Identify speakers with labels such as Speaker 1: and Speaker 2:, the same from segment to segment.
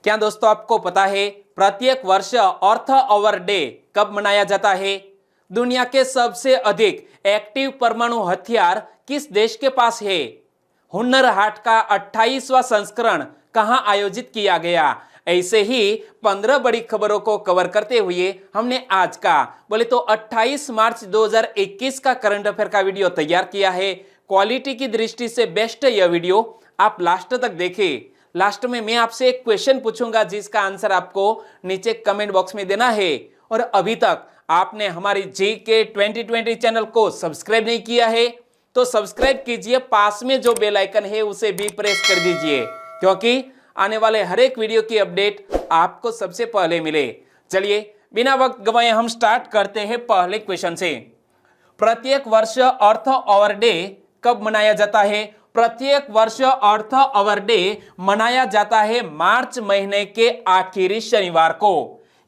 Speaker 1: क्या दोस्तों आपको पता है प्रत्येक वर्ष अर्थ आवर डे कब मनाया जाता है? दुनिया के सबसे अधिक एक्टिव परमाणु हथियार किस देश के पास है? हुनर हाट का 28वां संस्करण कहां आयोजित किया गया? ऐसे ही 15 बड़ी खबरों को कवर करते हुए हमने आज का बोले तो 28 मार्च 2021 का करंट अफेयर का वीडियो तैयार किया है। क्वालिटी की दृष्टि से बेस्ट यह वीडियो, आप लास्ट तक देखें। लास्ट में मैं आपसे एक क्वेश्चन पूछूंगा जिसका आंसर आपको नीचे कमेंट बॉक्स में देना है। और अभी तक आपने हमारी जीके 2020 चैनल को सब्सक्राइब नहीं किया है तो सब्सक्राइब कीजिए, पास में जो बेल आइकन है उसे भी प्रेस कर दीजिए, क्योंकि आने वाले हर एक वीडियो की अपडेट आपको सबसे पहले मिले। चलिए बिना वक्त गवाए हम स्टार्ट करते हैं पहले क्वेश्चन से। प्रत्येक वर्ष अर्थ आवर डे कब मनाया जाता है? प्रत्येक वर्ष अर्थ आवर डे मनाया जाता है मार्च महीने के आखिरी शनिवार को।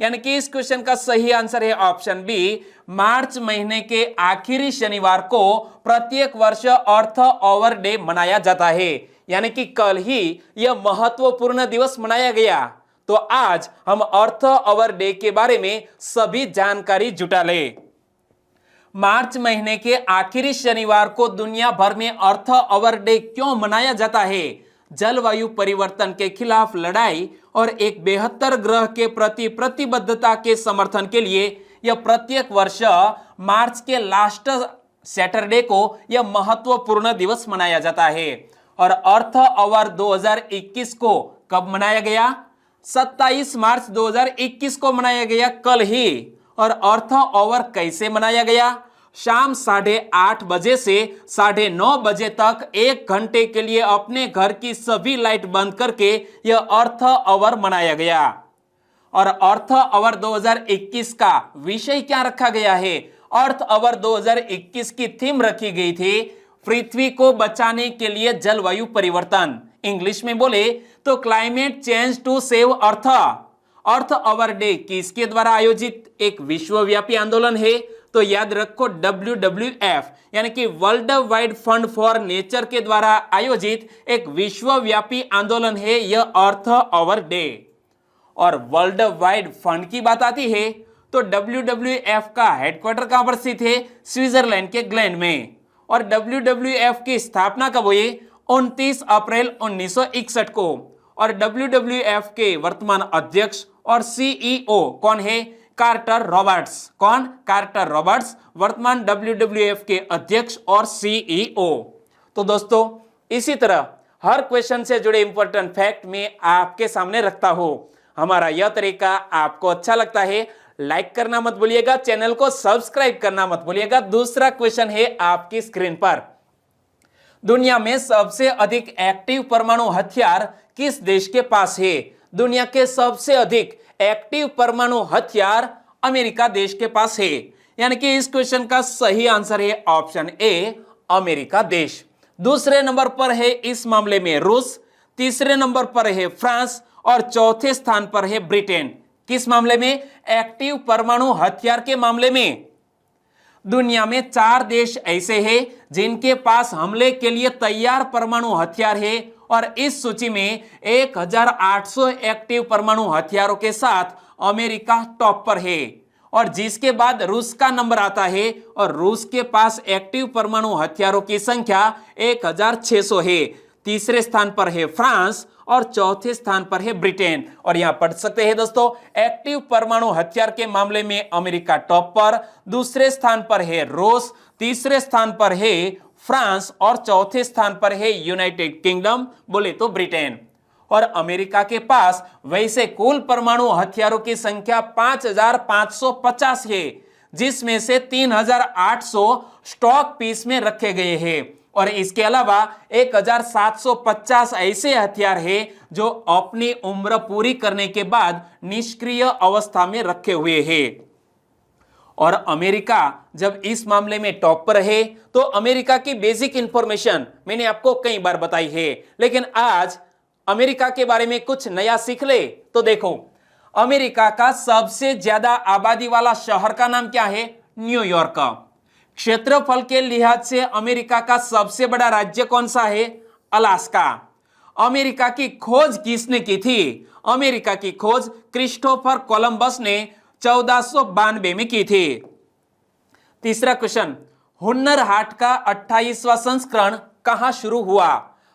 Speaker 1: यानी कि इस क्वेश्चन का सही आंसर है ऑप्शन बी, मार्च महीने के आखिरी शनिवार को प्रत्येक वर्ष अर्थ आवर डे मनाया जाता है। यानी कि कल ही यह महत्वपूर्ण दिवस मनाया गया। तो आज हम अर्थ आवर डे के बारे में सभी जानकारी जुटा ले। मार्च महीने के आखिरी शनिवार को दुनिया भर में अर्थ आवर डे क्यों मनाया जाता है? जलवायु परिवर्तन के खिलाफ लड़ाई और एक बेहतर ग्रह के प्रति प्रतिबद्धता के समर्थन के लिए यह प्रत्येक वर्ष मार्च के लास्ट सैटरडे को यह महत्वपूर्ण दिवस मनाया जाता है। और अर्थ आवर 2021 को कब मनाया गया? 27 मार्च 2021 को मनाया गया, कल ही। और अर्थ आवर कैसे मनाया गया? शाम 8:30 बजे से 9:30 बजे तक 1 घंटे के लिए अपने घर की सभी लाइट बंद करके यह अर्थ आवर मनाया गया। और अर्थ आवर 2021 का विषय क्या रखा गया है? अर्थ आवर 2021 की थीम रखी गई थी पृथ्वी को बचाने के लिए जलवायु परिवर्तन। इंग्लिश में बोले तो climate change to save earth. Earth hour day किसके द्वारा आयोजित एक विश्वव्यापी आंदोलन है? तो याद रखो WWF यानी कि world wide fund for nature के द्वारा आयोजित एक विश्वव्यापी आंदोलन है यह अर्थ आवर डे। और वर्ल्ड वाइड फंड की बात आती है तो WWF का हेडक्वार्टर कहां पर स्थित है? स्विट्जरलैंड के ग्लैंड में। और WWF की स्थापना कब हुई? 29 अप्रैल 1961 को। और WWF के वर्तमान अध्यक्ष और CEO कौन है? Carter Roberts. कौन? कार्टर रॉबर्ट्स वर्तमान WWF के अध्यक्ष और CEO। तो दोस्तों इसी तरह हर क्वेश्चन से जुड़े इंपॉर्टेंट फैक्ट मैं आपके सामने रखता हूं। हमारा यह तरीका आपको अच्छा लगता है? लाइक करना मत भूलिएगा, चैनल को सब्सक्राइब करना मत भूलिएगा। दूसरा क्वेश्चन है आपकी स्क्रीन पर। दुनिया में सबसे अधिक एक्टिव परमाणु हथियार किस देश के पास है? दुनिया के सबसे अधिक एक्टिव परमाणु हथियार अमेरिका देश के पास है। यानी कि इस क्वेश्चन का सही आंसर है ऑप्शन ए, अमेरिका देश। दूसरे नंबर पर है इस मामले में रूस, तीसरे नंबर पर है फ्रांस और चौथे स्थान पर है ब्रिटेन। किस मामले में? एक्टिव परमाणु हथियार के मामले में। दुनिया में 4 देश ऐसे हैं जिनके पास हमले के लिए तैयार परमाणु हथियार है और इस सूची में 1800 एक्टिव परमाणु हथियारों के साथ अमेरिका टॉप पर है। और जिसके बाद रूस का नंबर आता है और रूस के पास एक्टिव परमाणु हथियारों की संख्या 1600 है। तीसरे स्थान पर है फ्रांस और चौथे स्थान पर है ब्रिटेन। और यहां पढ़ सकते हैं दोस्तों, एक्टिव परमाणु हथियार के मामले में अमेरिका टॉप पर, दूसरे स्थान पर है रूस, तीसरे स्थान पर है फ्रांस और चौथे स्थान पर है यूनाइटेड किंगडम बोले तो ब्रिटेन। और अमेरिका के पास वैसे कुल परमाणु हथियारों की संख्या 5550 है, जिसमें से 3800 स्टॉक पीस में रखे गए हैं। और इसके अलावा 1750 ऐसे हथियार हैं जो अपनी उम्र पूरी करने के बाद निष्क्रिय अवस्था में रखे हुए हैं। और अमेरिका जब इस मामले में टॉप पर है तो अमेरिका की बेसिक इंफॉर्मेशन मैंने आपको कई बार बताई है, लेकिन आज अमेरिका के बारे में कुछ नया सीख ले तो देखो, अमेरिका का सबसे ज्यादा आबादी वाला शहर का नाम क्या है? न्यूयॉर्क। क्षेत्रफल के लिहाज से अमेरिका का सबसे बड़ा राज्य कौन सा है? अलास्का। अमेरिका की खोज किसने की थी? अमेरिका की खोज क्रिस्टोफर कोलंबस ने 1492 में की थी। तीसरा क्वेश्चन, हुन्नर हाट का 28वां संस्करण कहां शुरू हुआ?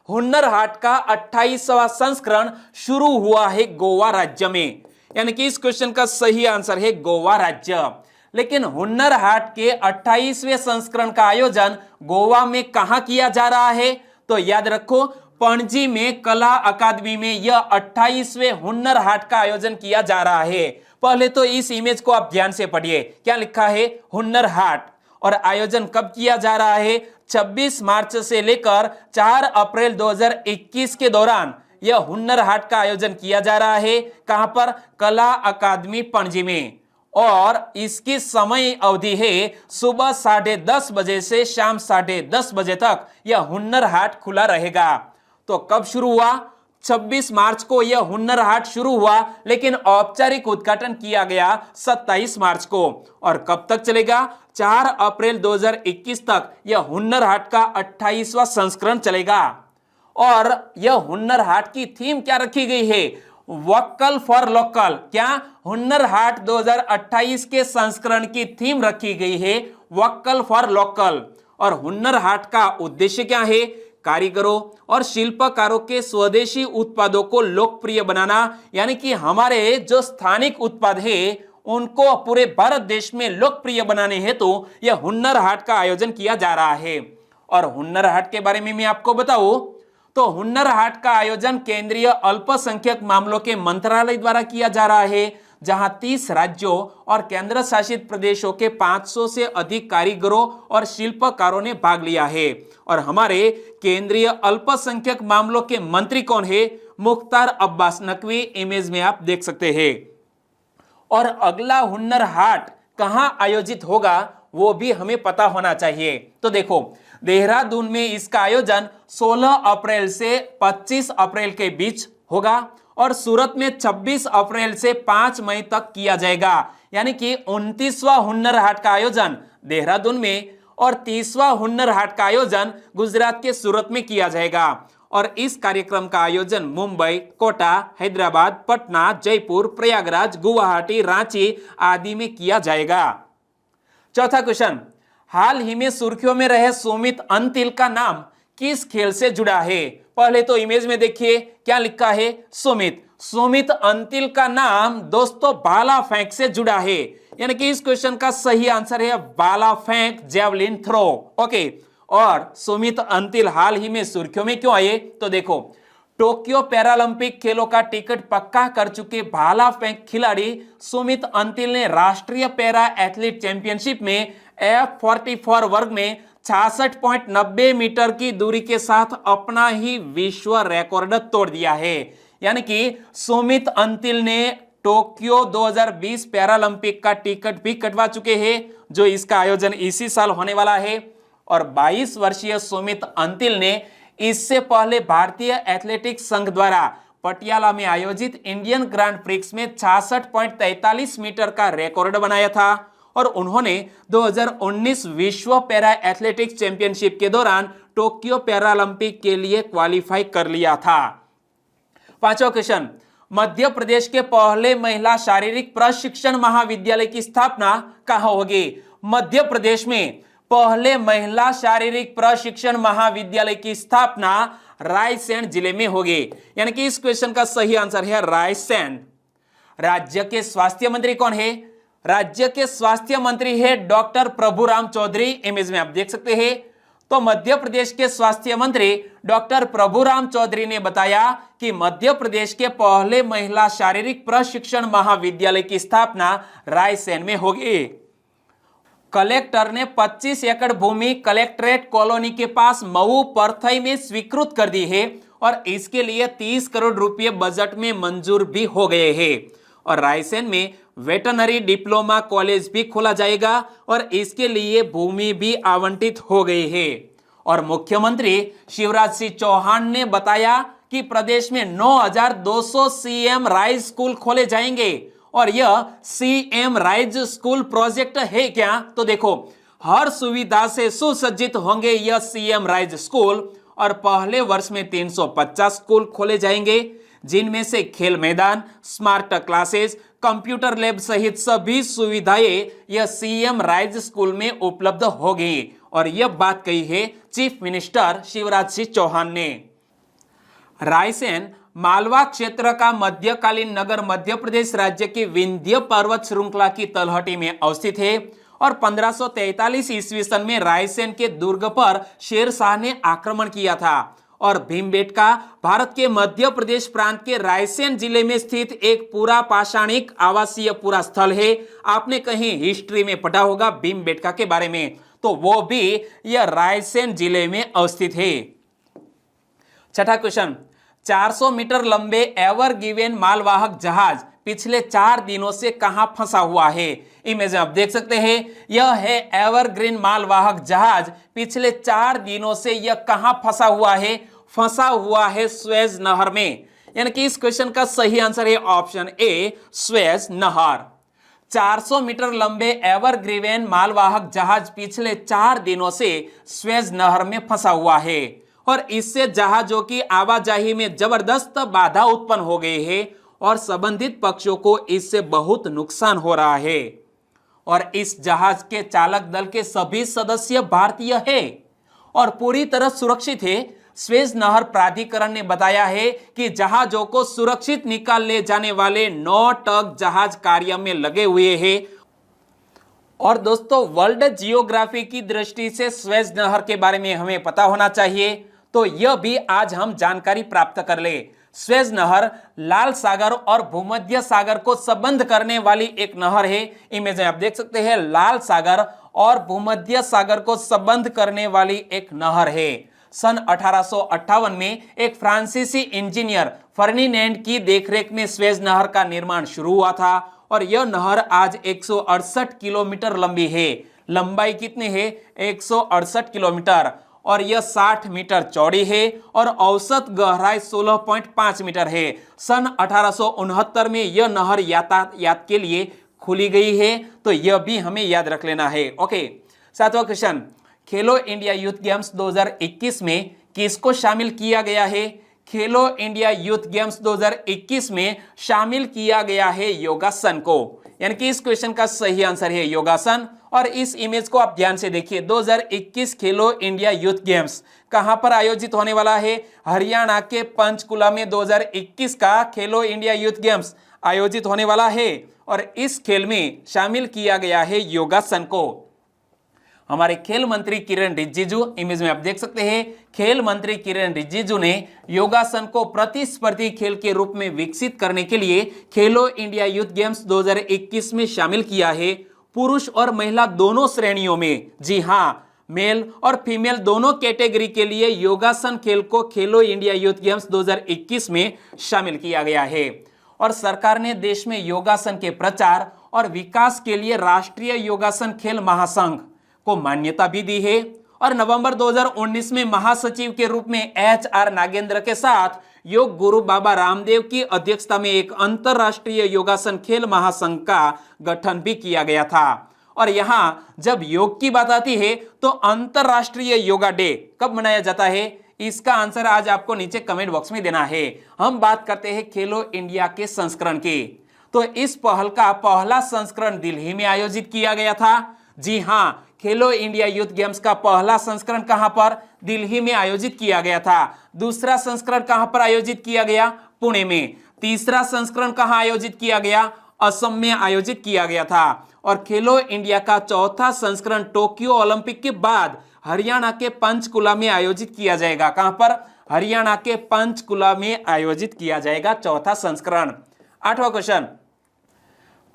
Speaker 1: हुन्नर हाट का 28वां संस्करण शुरू हुआ है गोवा राज्य में, यानी कि इस क्वेश्चन का सही आंसर है गोवा राज्य। लेकिन हुन्नर हाट के 28वें संस्करण का आयोजन गोवा में कहां किया जा रहा है? तो याद रखो, पणजी में कला अकादमी में यह 28वें हुन्नर हाट का आयोजन किया जा रहा है। पहले तो इस इमेज को आप ध्यान से पढ़िए, क्या लिखा है? हुन्नर हाट। और आयोजन कब किया जा रहा है? 26 मार्च से लेकर 4 अप्रैल 2021 के दौरान यह हुन्नर हाट का आयोजन किया जा रहा है। कहां पर? कला अकादमी पणजी में। और इसकी समय अवधि है सुबह 10:30 बजे से शाम 10:30 बजे तक यह हुन्नर हाट खुला रहेगा। तो कब शुरू हुआ? 26 मार्च को यह हुन्नर हाट शुरू हुआ, लेकिन औपचारिक उद्घाटन किया गया 27 मार्च को। और कब तक चलेगा? 4 अप्रैल 2021 तक यह हुन्नर हाट का 28वां संस्करण चलेगा। और यह हुन्नर हाट की थीम क्या रखी गई है? Vocal for local. क्या? हुन्नर हाट 2028 के संस्करण की थीम रखी गई है वोकल फॉर लोकल। और हुन्नर हाट का उद्देश्य क्या है? कारीगरों और शिल्पकारों के स्वदेशी उत्पादों को लोकप्रिय बनाना, यानी कि हमारे जो स्थानिक उत्पाद है उनको पूरे भारत देश में लोकप्रिय बनाने हेतु यह हुन्नर हाट का आयोजन किया जा रहा है। और हुन्नर हाट के बारे में मैं आपको बताऊं तो हुन्नर हाट का आयोजन केंद्रीय अल्पसंख्यक मामलों के मंत्रालय द्वारा किया जा रहा है, जहां 30 राज्यों और केंद्र शासित प्रदेशों के 500 से अधिक कारीगरों और शिल्पकारों ने भाग लिया है। और हमारे केंद्रीय अल्पसंख्यक मामलों के मंत्री कौन है? मुख्तार अब्बास नकवी, इमेज में आप देख सकते हैं। और अगला हुन्नर हाट कहां आयोजित होगा वो भी हमें पता होना चाहिए। तो देखो, देहरादून में इसका आयोजन 16 अप्रैल से 25 अप्रैल के बीच होगा और सूरत में 26 अप्रैल से 5 मई तक किया जाएगा। यानी कि 29वां हुन्नर हाट का आयोजन देहरादून में और 30वां हुन्नर हाट का आयोजन गुजरात के सूरत में किया जाएगा। और इस कार्यक्रम का आयोजन मुंबई, कोटा, हैदराबाद, पटना, जयपुर, प्रयागराज, गुवाहाटी, रांची आदि में किया जाएगा। चौथा क्वेश्चन, हाल ही में सुर्खियों में रहे सुमित अंतिल का नाम किस खेल से जुड़ा है? पहले तो इमेज में देखिए क्या लिखा है? सुमित अंतिल का नाम दोस्तों भाला फेंक से जुड़ा है, यानी कि इस क्वेश्चन का सही आंसर है भाला फेंक, जेवलिन थ्रो। ओके। और सुमित अंतिल हाल ही में सुर्खियों में क्यों आए? तो देखो, टोक्यो पैरालंपिक खेलों का टिकट पक्का कर चुके भाला फेंक खिलाड़ी सुमित अंतिल ने राष्ट्रीय पैरा एथलीट चैंपियनशिप में F44 वर्ग में 66.90 मीटर की दूरी के साथ अपना ही विश्व रिकॉर्ड तोड़ दिया है। यानी कि सुमित अंतिल ने टोक्यो 2020 पैरालंपिक का टिकट भी कटवा चुके हैं, जो इसका आयोजन इसी साल होने वाला है। और 22 वर्षीय सुमित अंतिल ने इससे पहले भारतीय एथलेटिक्स संघ द्वारा पटियाला में आयोजित इंडियन ग्रांड प्रिक्स में 66.43 मीटर का रिकॉर्ड बनाया था। और उन्होंने 2019 विश्व पैरा एथलेटिक्स चैंपियनशिप के दौरान टोक्यो पैरालंपिक के लिए क्वालिफाई कर लिया था। पांचवा क्वेश्चन, मध्य प्रदेश के पहले महिला शारीरिक प्रशिक्षण महाविद्यालय की स्थापना कहां होगी? मध्य प्रदेश में पहले महिला शारीरिक प्रशिक्षण महाविद्यालय की स्थापना रायसेन जिले में होगी, यानी कि इस क्वेश्चन का सही आंसर है रायसेन। राज्य के स्वास्थ्य मंत्री कौन है? राज्य के स्वास्थ्य मंत्री है डॉक्टर प्रभुराम चौधरी, इमेज में आप देख सकते हैं। तो मध्य प्रदेश के स्वास्थ्य मंत्री डॉक्टर प्रभुराम चौधरी ने बताया कि मध्य प्रदेश के पहले महिला शारीरिक प्रशिक्षण महाविद्यालय की स्थापना रायसेन में होगी। कलेक्टर ने 25 एकड़ भूमि कलेक्ट्रेट कॉलोनी के पास मऊ परथई में स्वीकृत कर दी है और इसके लिए 30 करोड़ रुपए बजट में मंजूर भी हो गए हैं। और रायसेन में वेटनरी डिप्लोमा कॉलेज भी खोला जाएगा और इसके लिए भूमि भी आवंटित हो गई है। और मुख्यमंत्री शिवराज सिंह चौहान ने बताया कि प्रदेश में 9,200 सीएम राइज स्कूल खोले जाएंगे। और यह सीएम राइज स्कूल प्रोजेक्ट है क्या? तो देखो, हर सुविधा से सुसज्जित होंगे यह सीएम राइज स्कूल और पहले वर्ष में 350 स्कूल खोले जाएंगे, जिनमें से खेल मैदान, स्मार्ट क्लासेस, कंप्यूटर लैब सहित सभी सुविधाएं यह सीएम राइज स्कूल में उपलब्ध होगी। और यह बात कही है चीफ मिनिस्टर शिवराज सिंह चौहान ने। रायसेन मालवा क्षेत्र का मध्यकालीन नगर मध्य प्रदेश राज्य की विंध्य पर्वत श्रृंखला की तलहटी में अवस्थित है और 1543 ईस्वी सन में रायसेन के दुर्ग पर शेरशाह ने आक्रमण किया था। और भीमबेटका भारत के मध्य प्रदेश प्रांत के रायसेन जिले में स्थित एक पूरा पाषाणिक आवासीय पूरा स्थल है। आपने कहीं हिस्ट्री में पढ़ा होगा भीमबेटका के बारे में, तो वो भी यह रायसेन जिले में अवस्थित है। छठा क्वेश्चन, 400 मीटर लंबे एवर गिवेन मालवाहक जहाज पिछले 4 दिनों से कहां फंसा हुआ है? इमेज में आप देख सकते हैं, यह है एवरग्रीन मालवाहक जहाज। पिछले 4 दिनों से यह कहां फंसा हुआ है? फंसा हुआ है स्वेज नहर में। यानी कि इस क्वेश्चन का सही आंसर है ऑप्शन ए, स्वेज नहर। 400 मीटर लंबे एवरग्रीन मालवाहक जहाज पिछले 4 दिनों से स्वेज नहर में फंसा हुआ है और इससे जहाजों की आवाजाही में जबरदस्त बाधा उत्पन्न हो गई है और संबंधित पक्षों को इससे बहुत नुकसान हो रहा है। और इस जहाज के चालक दल के सभी सदस्य भारतीय है और पूरी तरह सुरक्षित है। स्वेज नहर प्राधिकरण ने बताया है कि जहाजों को सुरक्षित निकाल ले जाने वाले 9 टग जहाज कार्य में लगे हुए हैं। और दोस्तों, वर्ल्ड जियोग्राफी की दृष्टि से स्वेज नहर के बारे में हमें पता होना चाहिए, तो यह भी आज हम जानकारी प्राप्त कर ले। स्वेज नहर लाल सागर और भूमध्य सागर को संबंध करने वाली एक नहर है। इमेज में आप देख सकते हैं, लाल सागर और भूमध्य सागर को संबंध करने वाली एक नहर है। सन 1858 में एक फ्रांसीसी इंजीनियर फर्डिनेंड की देखरेख में स्वेज नहर का निर्माण शुरू हुआ था और यह नहर आज 168 किलोमीटर लंबी है। लंबाई कितनी है? 168 किलोमीटर और यह 60 मीटर चौड़ी है और औसत गहराई 16.5 मीटर है। सन 1869 में यह नहर यातायात के लिए खुली गई है, तो यह भी हमें याद रख लेना है। ओके, 7वां क्वेश्चन, खेलो इंडिया यूथ गेम्स 2021 में किसको शामिल किया गया है? खेलो इंडिया यूथ गेम्स 2021 में शामिल किया गया है योगासन को। यानी कि इस क्वेश्चन का सही आंसर है योगासन। और इस इमेज को आप ध्यान से देखिए, 2021 खेलो इंडिया यूथ गेम्स कहां पर आयोजित होने वाला है? हरियाणा के पंचकुला में 2021 का खेलो इंडिया यूथ गेम्स आयोजित होने वाला है और इस खेल में शामिल किया गया है योगासन को। हमारे खेल मंत्री किरण रिजिजू, इमेज में आप देख सकते हैं, खेल मंत्री किरण रिजिजू ने योगासन को प्रतिस्पर्धी खेल के रूप में विकसित करने के लिए खेलो इंडिया यूथ गेम्स 2021 में शामिल किया है। पुरुष और महिला दोनों श्रेणियों में, जी हां, मेल और फीमेल दोनों कैटेगरी के लिए योगासन खेल को खेलो इंडिया यूथ गेम्स 2021 में शामिल किया गया है। और सरकार ने देश में योगासन के प्रचार और विकास के लिए राष्ट्रीय योगासन खेल महासंघ को मान्यता भी दी है और नवंबर 2019 में महासचिव के रूप में HR नागेंद्र के साथ योग गुरु बाबा रामदेव की अध्यक्षता में एक अंतरराष्ट्रीय योगासन खेल महासंघ का गठन भी किया गया था। और यहां जब योग की बात आती है तो अंतरराष्ट्रीय योगा डे कब मनाया जाता है? इसका आंसर आज आपको नीचे कमेंट बॉक्स में देना है। हम बात करते हैं खेलो इंडिया के संस्करण की, तो इस पहल का पहला संस्करण दिल्ली में आयोजित किया गया था। जी हां, खेलो इंडिया यूथ गेम्स का पहला संस्करण कहां पर? दिल्ली में आयोजित किया गया था। दूसरा संस्करण कहां पर आयोजित किया गया? पुणे में। तीसरा संस्करण कहां आयोजित किया गया? असम में आयोजित किया गया था। और खेलो इंडिया का चौथा संस्करण टोक्यो ओलंपिक के बाद हरियाणा के पंचकुला में आयोजित किया जाएगा। कहां पर? हरियाणा के पंचकुला में आयोजित किया जाएगा चौथा संस्करण। 8वां क्वेश्चन,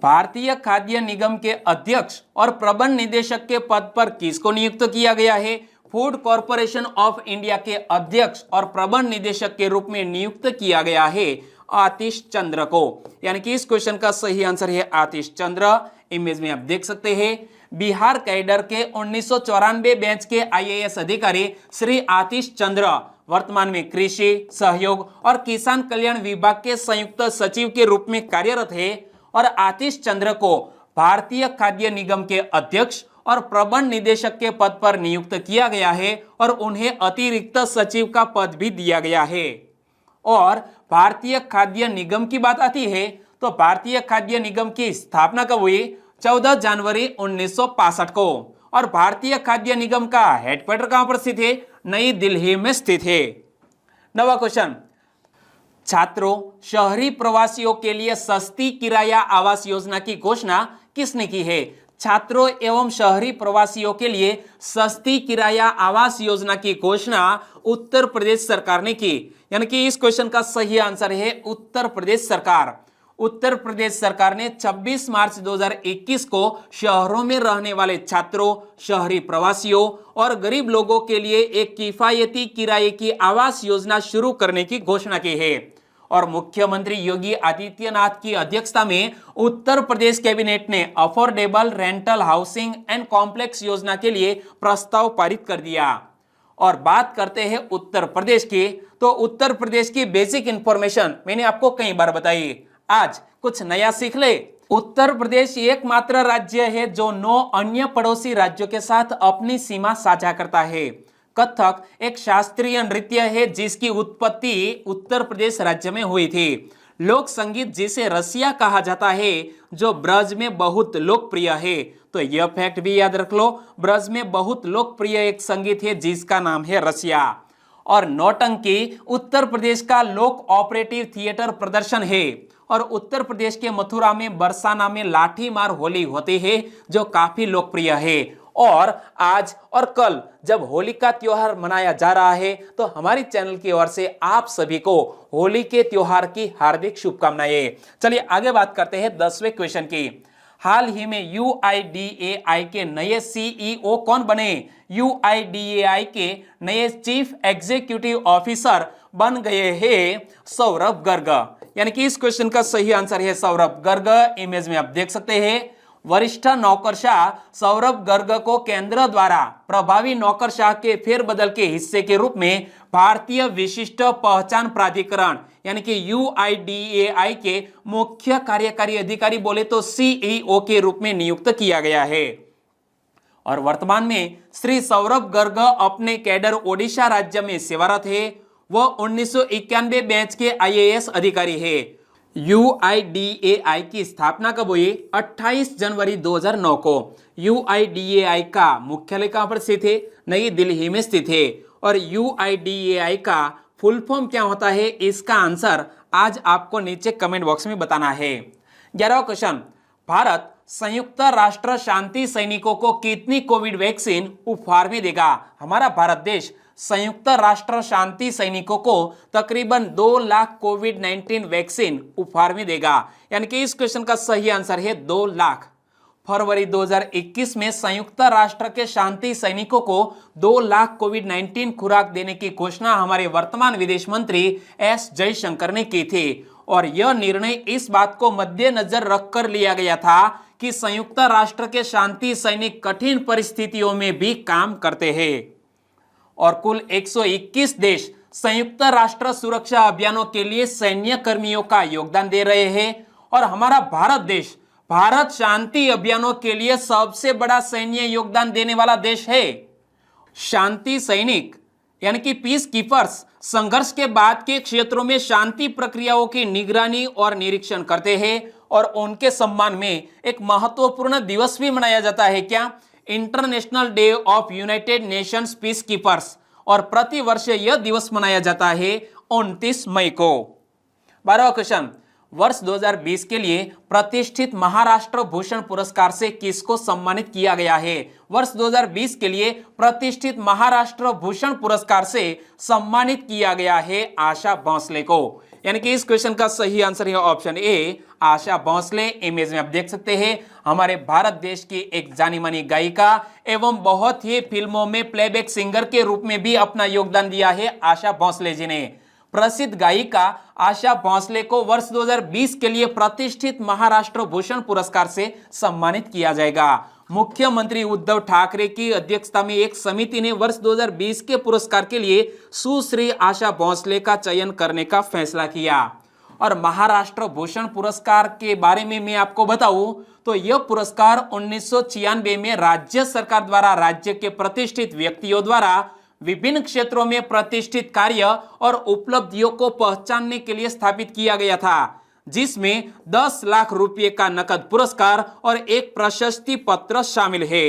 Speaker 1: भारतीय खाद्य निगम के अध्यक्ष और प्रबंध निदेशक के पद पर किसको नियुक्त किया गया है? फूड कॉर्पोरेशन ऑफ इंडिया के अध्यक्ष और प्रबंध निदेशक के रूप में नियुक्त किया गया है आतिश चंद्र को। यानी कि इस क्वेश्चन का सही आंसर है आतिश चंद्र। इमेज में आप देख सकते हैं, बिहार कैडर के 1994 बैच के IAS अधिकारी श्री आतिश चंद्र वर्तमान में कृषि, सहयोग और किसान कल्याण विभाग के संयुक्त सचिव के रूप में कार्यरत है। और आतिश चंद्र को भारतीय खाद्य निगम के अध्यक्ष और प्रबंध निदेशक के पद पर नियुक्त किया गया है और उन्हें अतिरिक्त सचिव का पद भी दिया गया है। और भारतीय खाद्य निगम की बात आती है तो भारतीय खाद्य निगम की स्थापना कब हुई? 14 जनवरी 1965 को। और भारतीय खाद्य निगम का हेडक्वार्टर कहां पर स्थित है? नई दिल्ली में स्थित है। नवा क्वेश्चन, छात्रों शहरी प्रवासियों के लिए सस्ती किराया आवास योजना की घोषणा किसने की है? छात्रों एवं शहरी प्रवासियों के लिए सस्ती किराया आवास योजना की घोषणा उत्तर प्रदेश सरकार ने की। यानी कि इस क्वेश्चन का सही आंसर है उत्तर प्रदेश सरकार। उत्तर प्रदेश सरकार ने 26 मार्च 2021 को शहरों में रहने वाले छात्रों, शहरी प्रवासियों और गरीब लोगों के लिए एक किफायती किराए की आवास योजना शुरू करने की घोषणा की है। और मुख्यमंत्री योगी आदित्यनाथ की अध्यक्षता में उत्तर प्रदेश कैबिनेट ने affordable rental housing and complex योजना के लिए प्रस्ताव पारित कर दिया। और बात करते हैं उत्तर प्रदेश की, तो उत्तर प्रदेश की बेसिक इंफॉर्मेशन मैंने आपको कई बार बताई, आज कुछ नया सीख ले। उत्तर प्रदेश एकमात्र राज्य है जो 9 अन्य पड़ोसी राज्यों के साथ अपनी सीमा साझा करता है। कथक एक शास्त्रीय नृत्य है जिसकी उत्पत्ति उत्तर प्रदेश राज्य में हुई थी। लोक संगीत जिसे रसिया कहा जाता है जो ब्रज में बहुत लोकप्रिय है, तो यह फैक्ट भी याद रख लो, ब्रज में बहुत लोकप्रिय एक संगीत है जिसका नाम है रसिया। और नौटंकी उत्तर प्रदेश का लोक ऑपरेटिव थिएटर प्रदर्शन है। और उत्तर प्रदेश के मथुरा में बरसाना में लाठी मार होली होती है जो काफी लोकप्रिय है। और आज और कल जब होली का त्योहार मनाया जा रहा है तो हमारी चैनल की ओर से आप सभी को होली के त्योहार की हार्दिक शुभकामनाएं। चलिए आगे बात करते हैं 10वें क्वेश्चन की। हाल ही में UIDAI के नए CEO कौन बने? UIDAI के नए चीफ एग्जीक्यूटिव ऑफिसर बन गए हैं सौरभ गर्ग। यानी कि इस क्वेश्चन का सही आंसर है सौरभ गर्ग। इमेज में आप देख सकते हैं वरिष्ठ नौकरशाह सौरभ गर्ग को केंद्र द्वारा प्रभावी नौकरशाह के फेरबदल के हिस्से के रूप में भारतीय विशिष्ट पहचान प्राधिकरण यानी कि UIDAI के मुख्य कार्यकारी अधिकारी बोले तो CEO के रूप में नियुक्त किया गया है। और वर्तमान में श्री सौरभ गर्ग अपने कैडर ओडिशा राज्य में सेवारत है। वह 1991 बैच के IAS अधिकारी है। UIDAI की स्थापना कब हुई? 28 जनवरी 2009 को। UIDAI का मुख्यालय कहां पर स्थित है? नई दिल्ली में स्थित है। और UIDAI का फुल फॉर्म क्या होता है? इसका आंसर आज आपको नीचे कमेंट बॉक्स में बताना है। 11वां क्वेश्चन, भारत संयुक्त राष्ट्र शांति सैनिकों को कितनी कोविड वैक्सीन उपहार में देगा? हमारा भारत देश संयुक्त राष्ट्र शांति सैनिकों को तकरीबन 2 लाख कोविड-19 वैक्सीन उपहार में देगा। यानी कि इस क्वेश्चन का सही आंसर है 2 लाख। फरवरी 2021 में संयुक्त राष्ट्र के शांति सैनिकों को 2 लाख कोविड-19 खुराक देने की घोषणा हमारे वर्तमान विदेश मंत्री एस जयशंकर ने की थी। और यह निर्णय इस बात को मद्देनजर रखकर लिया गया था कि संयुक्त राष्ट्र के शांति सैनिक कठिन परिस्थितियों में भी काम करते हैं। और कुल 121 देश संयुक्त राष्ट्र सुरक्षा अभियानों के लिए सैन्य कर्मियों का योगदान दे रहे हैं। और हमारा भारत देश भारत शांति अभियानों के लिए सबसे बड़ा सैन्य योगदान देने वाला देश है। शांति सैनिक यानी कि पीस कीपर्स संघर्ष के बाद के क्षेत्रों में शांति प्रक्रियाओं की निगरानी और निरीक्षण करते हैं। और उनके सम्मान में एक महत्वपूर्ण दिवस भी मनाया जाता है। क्या? International day of United Nations peace keepers. और प्रतिवर्ष यह दिवस मनाया जाता है 29 मई को। 12वां क्वेश्चन, वर्ष 2020 के लिए प्रतिष्ठित महाराष्ट्र भूषण पुरस्कार से किसको सम्मानित किया गया है? वर्ष 2020 के लिए प्रतिष्ठित महाराष्ट्र भूषण पुरस्कार से सम्मानित किया गया है आशा भोसले को। यानी कि इस क्वेश्चन का सही आंसर है option A, Asha Bhosle. Image में आप देख सकते हैं हमारे भारत देश की एक जानी मानी गायिका एवं बहुत ही फिल्मों में प्लेबैक सिंगर के रूप में भी अपना योगदान दिया है आशा भोसले जी ने। प्रसिद्ध गायिका आशा भोसले को वर्ष 2020 के लिए प्रतिष्ठित महाराष्ट्र भूषण पुरस्कार से सम्मानित किया जाएगा। मुख्यमंत्री उद्धव ठाकरे की अध्यक्षता में एक समिति ने वर्ष 2020 के पुरस्कार के लिए सुश्री आशा भोसले का चयन करने का फैसला किया। और महाराष्ट्र भूषण पुरस्कार के बारे में मैं आपको बताऊं तो यह पुरस्कार 1996 में राज्य सरकार द्वारा राज्य के प्रतिष्ठित व्यक्तियों द्वारा विभिन्न क्षेत्रों में प्रतिष्ठित कार्य और उपलब्धियों को पहचानने के लिए स्थापित किया गया था, जिसमें 10 लाख रुपए का नकद पुरस्कार और एक प्रशस्ति पत्र शामिल है।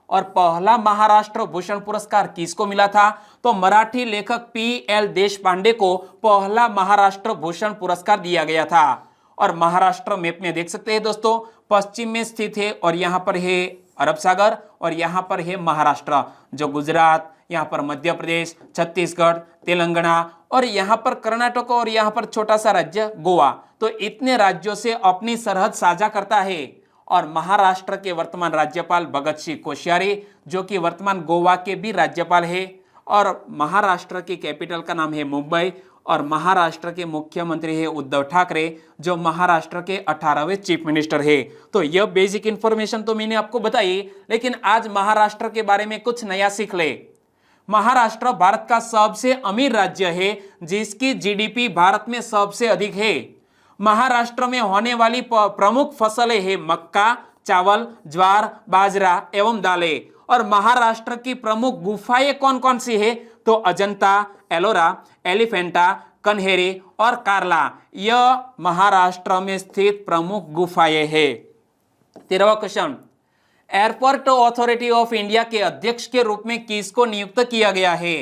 Speaker 1: और पहला महाराष्ट्र भूषण पुरस्कार किसको मिला था? तो मराठी लेखक PL देशपांडे को पहला महाराष्ट्र भूषण पुरस्कार दिया गया था। और महाराष्ट्र मैप में देख सकते हैं दोस्तों, पश्चिम में स्थित है और यहाँ पर है अरब सागर और यहाँ पर है महाराष्ट्र, जो गुजरात, यहाँ पर मध्य प्रदेश, छत्तीसगढ़, तेलंगाना और यहाँ पर कर्नाटक और यहाँ पर छोटा सा राज्य गोवा, तो इतने राज्यों से अपनी सरहद साझा करता है। और महाराष्ट्र के वर्तमान राज्यपाल भगत सिंह कोश्यारी, जो कि वर्तमान गोवा के भी राज्यपाल है। और महाराष्ट्र की कैपिटल का नाम है मुंबई और महाराष्ट्र के मुख्यमंत्री है उद्धव ठाकरे, जो महाराष्ट्र के 18वें चीफ मिनिस्टर है। तो यह बेसिक इंफॉर्मेशन तो मैंने आपको बताई, लेकिन आज महाराष्ट्र के बारे में कुछ नया सीख ले। महाराष्ट्र भारत का सबसे अमीर राज्य है, जिसकी GDP भारत में सबसे अधिक है। महाराष्ट्र में होने वाली प्रमुख फसलें हैं मक्का, चावल, ज्वार, बाजरा एवं दालें। और महाराष्ट्र की प्रमुख गुफाएं कौन कौन सी है? तो अजंता, एलोरा, एलिफेंटा, कन्हेरी और कार्ला, यह महाराष्ट्र में स्थित प्रमुख गुफाएं हैं। 13वां question, Airport Authority of India के अध्यक्ष के रूप में किसको नियुक्त किया गया है?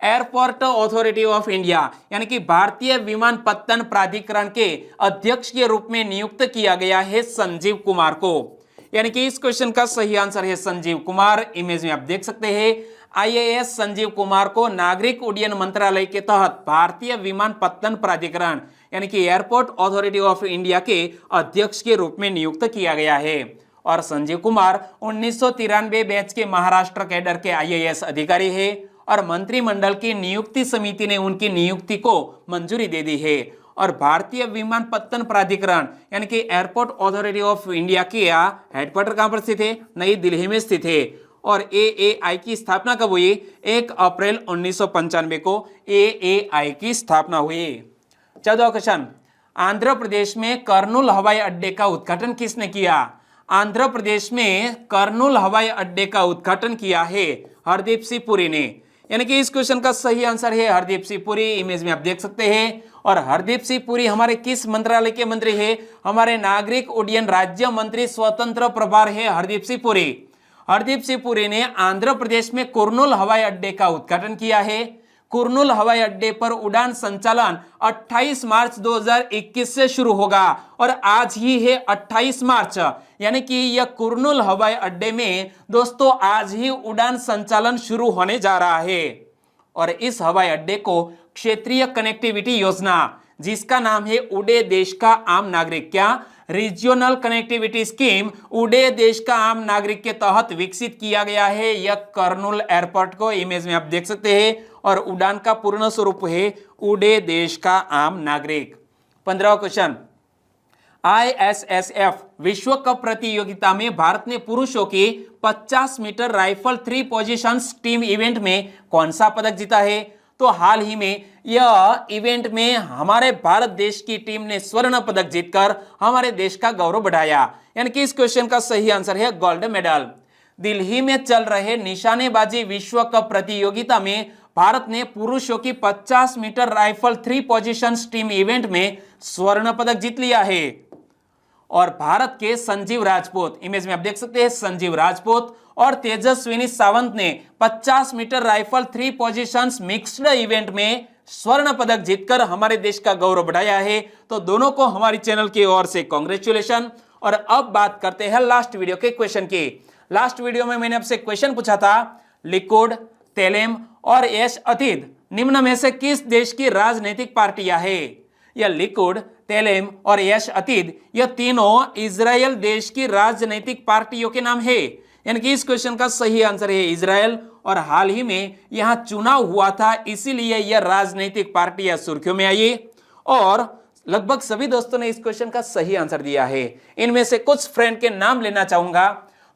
Speaker 1: एयरपोर्ट अथॉरिटी ऑफ इंडिया यानी कि भारतीय विमानपत्तन प्राधिकरण के अध्यक्ष के रूप में नियुक्त किया गया है संजीव कुमार को। यानी कि इस क्वेश्चन का सही आंसर है संजीव कुमार। इमेज में आप देख सकते हैं IAS संजीव कुमार को नागरिक उड्डयन मंत्रालय के तहत भारतीय विमानपत्तन प्राधिकरण यानी कि एयरपोर्ट अथॉरिटी ऑफ इंडिया के अध्यक्ष के रूप में नियुक्त किया गया है। और संजीव कुमार 1993 बैच के महाराष्ट्र कैडर के IAS अधिकारी है और मंत्रिमंडल की नियुक्ति समिति ने उनकी नियुक्ति को मंजूरी दे दी है। और भारतीय विमानपत्तन प्राधिकरण यानी कि एयरपोर्ट अथॉरिटी ऑफ इंडिया की हेडक्वार्टर कहां पर स्थित है? नई दिल्ली में स्थित है। और AAI की स्थापना कब हुई? 1 अप्रैल 1995 को AAI की स्थापना हुई। 14वां क्वेश्चन, आंध्र प्रदेश में कर्नूल हवाई अड्डे का उद्घाटन किसने किया? आंध्र प्रदेश में कर्नूल हवाई अड्डे का उद्घाटन किया है हरदीप सिंह पुरी ने। यानी कि इस क्वेश्चन का सही आंसर है हरदीप सिंह पुरी। इमेज में आप देख सकते हैं। और हरदीप सिंह पुरी हमारे किस मंत्रालय के मंत्री है? हमारे नागरिक उड्डयन राज्य मंत्री स्वतंत्र प्रभार है हरदीप सिंह पुरी। हरदीप सिंह पुरी ने आंध्र प्रदेश में कुर्नूल हवाई अड्डे का उद्घाटन किया है। कुर्नूल हवाई अड्डे पर उड़ान संचालन 28 मार्च 2021 से शुरू होगा और आज ही है 28 मार्च, यानी कि यह कुर्नूल हवाई अड्डे में दोस्तों आज ही उड़ान संचालन शुरू होने जा रहा है। और इस हवाई अड्डे को क्षेत्रीय कनेक्टिविटी योजना, जिसका नाम है उड़े देश का आम नागरिक, क्या रीजनल कनेक्टिविटी स्कीम उड़े देश का आम नागरिक के तहत विकसित किया गया है यह कर्नूल एयरपोर्ट को। इमेज में आप देख सकते हैं। और उड़ान का पूर्ण स्वरूप है उड़े देश का आम नागरिक। 15वां क्वेश्चन, ISSF विश्व कप प्रतियोगिता में भारत ने पुरुषों की 50 metre rifle 3 positions team event में कौन सा पदक जीता है? तो हाल ही में यह इवेंट में हमारे भारत देश की टीम ने स्वर्ण पदक जीतकर हमारे देश का गौरव बढ़ाया। यानी कि इस क्वेश्चन का सही आंसर है गोल्ड मेडल। दिल्ली में चल रहे निशानेबाजी विश्व कप प्रतियोगिता में भारत ने पुरुषों की 50 metre rifle 3 positions team event में स्वर्ण पदक जीत लिया है। और भारत के संजीव राजपूत, इमेज में आप देख सकते हैं संजीव राजपूत और तेजस्विनी सावंत ने 50 metre rifle 3 positions mixed event में स्वर्ण पदक जीतकर हमारे देश का गौरव बढ़ाया है। तो दोनों को हमारी चैनल की ओर से कांग्रेचुलेशन। और अब बात करते हैं लास्ट वीडियो के क्वेश्चन की। लास्ट वीडियो में मैंने आपसे क्वेश्चन पूछा था, लिकुड, तेलेम और यश अतीत निम्न में से किस देश की राजनीतिक पार्टियां है? यह लिकुड, तेलेम और यश अतीत यह तीनों इजराइल देश की राजनीतिक पार्टियों के नाम है। यानी कि इस क्वेश्चन का सही आंसर है इजराइल। और हाल ही में यहां चुनाव हुआ था, इसीलिए यह राजनीतिक पार्टियां सुर्खियों में आई। और लगभग सभी दोस्तों ने इस क्वेश्चन का सही आंसर दिया है। इनमें से कुछ फ्रेंड के नाम लेना चाहूंगा।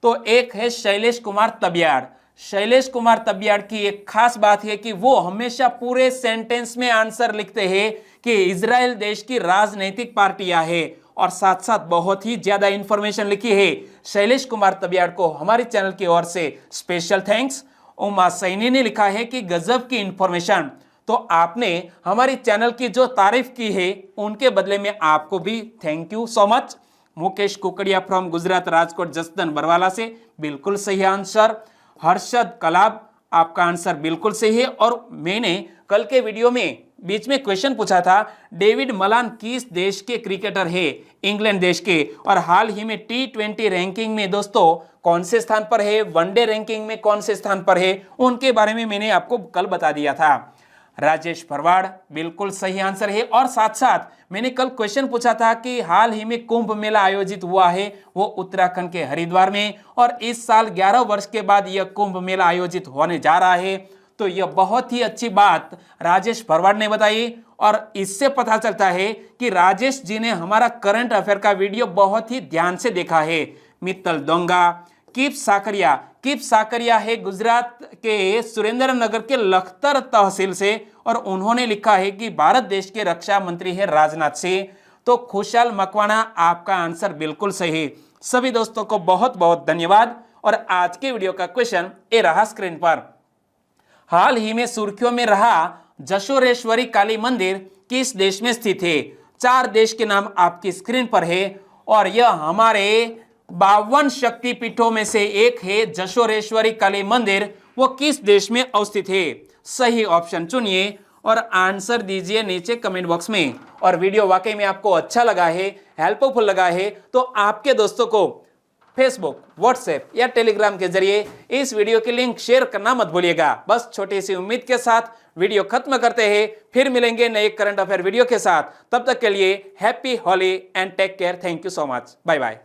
Speaker 1: तो एक है शैलेश कुमार तबियाड़। शैलेश कुमार तबियाड़ की एक खास बात है कि वो हमेशा पूरे सेंटेंस में आंसर लिखते हैं कि इजराइल देश की राजनीतिक पार्टियां है, और साथ साथ बहुत ही ज्यादा इंफॉर्मेशन लिखी है। शैलेश कुमार तबियाड़ को हमारे चैनल की ओर से स्पेशल थैंक्स। उमा सैनी ने लिखा है कि गजब की इंफॉर्मेशन। तो आपने हमारी चैनल की जो तारीफ की है उनके बदले में आपको भी thank you so much. Mukesh Kukadiya from Gujarat Rajkot Jasdan Barwala से बिल्कुल सही आंसर। हर्षद कलाब, आपका आंसर बिल्कुल सही है। और मैंने कल के वीडियो में बीच में क्वेश्चन पूछा था, डेविड मलान किस देश के क्रिकेटर है? इंग्लैंड देश के। और हाल ही में T20 रैंकिंग में दोस्तों कौन से स्थान पर है, वनडे रैंकिंग में कौन से स्थान पर है, उनके बारे में मैंने आपको कल बता दिया था। राजेश भरवाड़, बिल्कुल सही आंसर है। और साथ साथ मैंने कल क्वेश्चन पूछा था कि हाल ही में कुंभ मेला आयोजित हुआ है, वो उत्तराखंड के हरिद्वार में, और इस साल 11 वर्ष के बाद यह कुंभ मेला आयोजित होने जा रहा है। तो यह बहुत ही अच्छी बात राजेश भरवाड़ ने बताई। और इससे पता चलता है कि राजेश जी ने हमारा करंट अफेयर का वीडियो बहुत ही ध्यान से देखा है। मित्तल दोंगा, कीप साकरिया है गुजरात के सुरेंद्रनगर के लखतर तहसील से, और उन्होंने लिखा है कि भारत देश के रक्षा मंत्री है राजनाथ सिंह। तो खुशहाल मकवाना, आपका आंसर बिल्कुल सही। सभी दोस्तों को बहुत बहुत धन्यवाद। और आज के वीडियो का क्वेश्चन ये रहा स्क्रीन पर। हाल ही में सुर्खियों में रहा जशोरेश्वरी काली मंदिर किस देश में स्थित है? 4 देश के नाम आपकी स्क्रीन पर है, और यह हमारे 52 शक्तिपीठों में से एक है। जशोरेश्वरी काली मंदिर वो किस देश में अवस्थित है? सही ऑप्शन चुनिए और आंसर दीजिए नीचे कमेंट बॉक्स में। और वीडियो वाकई में आपको अच्छा लगा है, हेल्पफुल लगा है, तो आपके दोस्तों को फेसबुक, व्हाट्सएप या टेलीग्राम के जरिए इस वीडियो की लिंक शेयर करना मत भूलिएगा। बस छोटी सी उम्मीद के साथ वीडियो खत्म करते हैं, फिर मिलेंगे नए करंट अफेयर वीडियो के साथ। तब तक के लिए happy Holi and take care. Thank you so much. Bye bye.